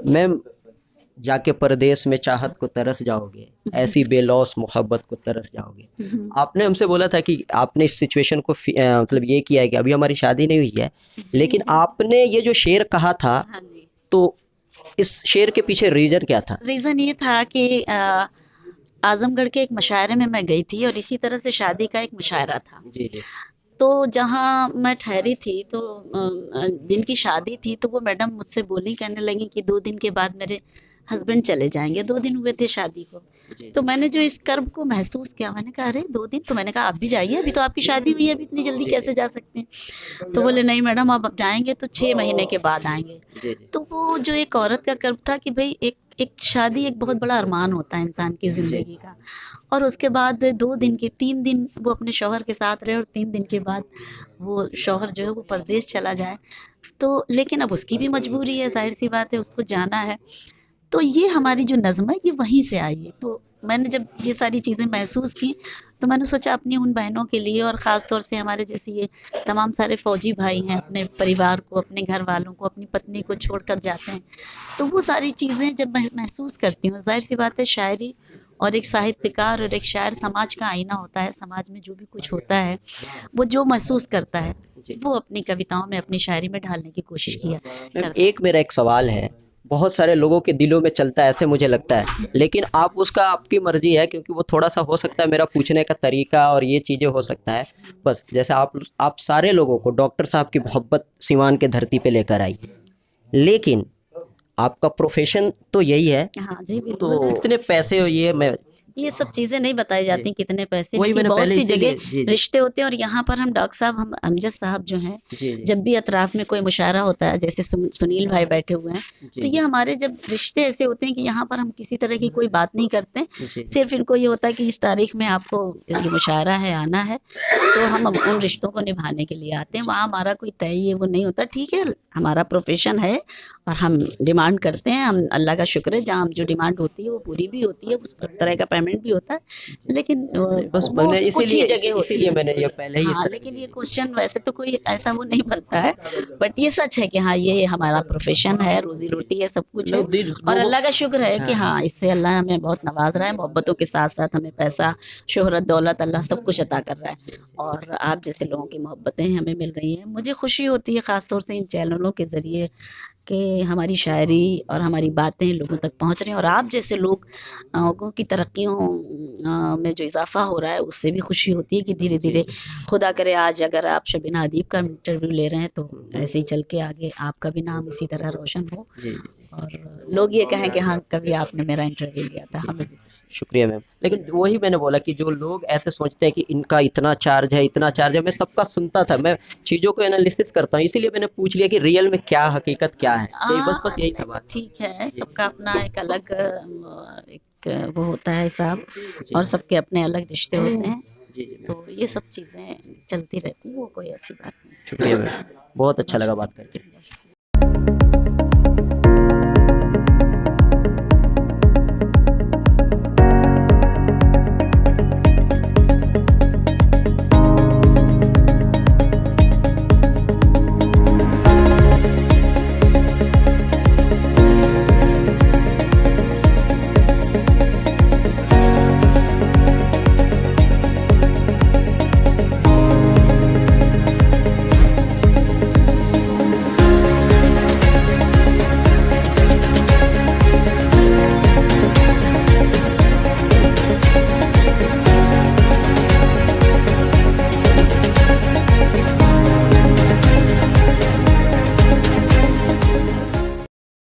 Ma'am, जाके परदेश में चाहत को तरस जाओगे, ऐसी बेलौस मोहब्बत को तरस जाओगे। आपने हमसे बोला था कि आपने इस सिचुएशन को मतलब ये किया है कि अभी हमारी शादी नहीं हुई है, लेकिन आपने ये जो शेर कहा था, हाँ जी। तो इस शेर के पीछे रीजन क्या था? रीज़न ये था कि आज़मगढ़ के एक मुशायरे में मैं गई थी और इसी तरह से शादी का एक मुशायरा था। जी जी। तो जहाँ मैं ठहरी थी तो जिनकी शादी थी तो वो मैडम मुझसे बोली, कहने लगी कि 2 दिन के बाद मेरे हस्बैंड चले जाएँगे, 2 दिन हुए थे शादी को। जी तो जी। मैंने जो इस कर्व को महसूस किया, मैंने कहा अरे 2 दिन! तो मैंने कहा आप भी जाइए, अभी तो आपकी शादी हुई है, अभी इतनी जल्दी जी जी। कैसे जा सकते हैं? तो बोले नहीं मैडम, अब जाएँगे तो 6 महीने के बाद आएँगे। जी जी। तो वो जो एक औरत का कर्व था कि भई एक एक शादी एक बहुत बड़ा अरमान होता है इंसान की जी। ज़िंदगी का। और उसके बाद 2 दिन के 3 दिन वो अपने शौहर के साथ रहे और 3 दिन के बाद वो शौहर जो है वो परदेश चला जाए। तो लेकिन अब उसकी भी मजबूरी है, ज़ाहिर-सी बात है, उसको जाना है। तो ये हमारी जो नज़्म है ये वहीं से आई है। तो मैंने जब ये सारी चीज़ें महसूस की तो मैंने सोचा अपनी उन बहनों के लिए, और ख़ास तौर से हमारे जैसे ये तमाम सारे फ़ौजी भाई हैं, अपने परिवार को, अपने घर वालों को, अपनी पत्नी को छोड़कर जाते हैं। तो वो सारी चीज़ें जब मैं महसूस करती हूँ, ज़ाहिर-सी बात है शायरी और एक साहित्यकार और एक शायर समाज का आईना होता है। समाज में जो भी कुछ होता है, वो जो महसूस करता है, जी। वो अपनी कविताओं में, अपनी शायरी में ढालने की कोशिश किया मैम, करता है। एक मेरा एक सवाल है। बहुत सारे लोगों के दिलों में चलता है ऐसे मुझे लगता है, लेकिन आप उसका आपकी मर्जी है, क्योंकि वो थोड़ा सा हो सकता है मेरा पूछने का तरीका और ये चीज़ें हो सकता है। बस जैसे आप सारे लोगों को डॉक्टर साहब की मोहब्बत सिवान के धरती पे लेकर आई, लेकिन आपका प्रोफेशन तो यही है, हाँ जी, तो बिल्कुल। कितने पैसे हो ये मैं। ये सब चीज़ें नहीं बताई जी। जाती कितने पैसे, वही देखिए मैंने बहुत पहले सी जगह इसीलिए जी जी। रिश्ते होते हैं और यहाँ पर हम डॉक्टर साहब, हम अमजद साहब जो हैं, जी जी। जब भी अतराफ़ में कोई मुशायरा होता है, जैसे सुनील भाई बैठे हुए हैं, तो जी ये जी। हमारे जब रिश्ते ऐसे होते हैं कि यहाँ पर हम किसी तरह की कोई बात नहीं करते, जी सिर्फ़ इनको ये होता है कि इस तारीख में आपको ये मुशायरा है, आना है, तो हम अब उन रिश्तों को निभाने के लिए आते हैं। जी। वहाँ हमारा कोई तय ये वो नहीं होता, ठीक है, हमारा प्रोफ़ेशन है और हम डिमांड करते हैं, हम अल्लाह का शुक्र है जहाँ हम जो डिमांड होती है वो पूरी भी होती है, उस तरह का पेमेंट भी होता है। लेकिन बस वो मैंने कुछ ही इसीलिए जगह होती इसीलिए है। मैंने ये पहले ही इस हाँ, तरह लेकिन जी ये जी। क्वेश्चन वैसे तो कोई ऐसा वो नहीं बनता है, बट ये सच है कि हाँ, ये हमारा प्रोफ़ेशन है, जी रोज़ी-रोटी है, सब कुछ नहीं है दिल और वो अल्लाह का शुक्र है कि हाँ हाँ, इससे अल्लाह हमें बहुत नवाज़ रहा है, मोहब्बतों के साथ-साथ हमें पैसा, शोहरत, दौलत, अल्लाह सब कुछ अता कर रहा है जी जी। और आप जैसे लोगों की मोहब्बतें हमें मिल रही हैं। मुझे खुशी होती है ख़ास तौर से इन चैनलों के ज़रिए कि हमारी शायरी और हमारी बातें लोगों तक पहुँच रही हैं और आप जैसे लोगों की तरक्कियों में जो इज़ाफ़ा हो रहा है, उससे भी खुशी होती है कि जी धीरे-धीरे, जी। खुदा करे आज अगर आप शबीना अदीब का इंटरव्यू ले रहे हैं तो हम्म। ऐसे ही चल के आगे आपका भी नाम इसी तरह रोशन हो जी जी जी। और लोग ये कहें कि हाँ, कभी आपने मेरा इंटरव्यू लिया था, जी हमें भी खुशी होगी। शुक्रिया मैम, लेकिन वही मैंने बोला कि जो लोग ऐसे सोचते हैं कि इनका इतना चार्ज है, इतना चार्ज है, मैं सबका सुनता था, मैं चीज़ों को एनालिसिस करता हूँ, इसीलिए मैंने पूछ लिया कि रियल में क्या हकीकत क्या है, यही बस यही था नहीं, बात। ठीक है, जी सबका अपना एक अलग एक वो होता है हिसाब जी। और सबके अपने अलग रिश्ते होते हैं, जी जी मैम। तो ये सब चीज़ें चलती रहती हैं, वो कोई ऐसी बात नहीं है। शुक्रिया मैम, बहुत अच्छा लगा बात करके।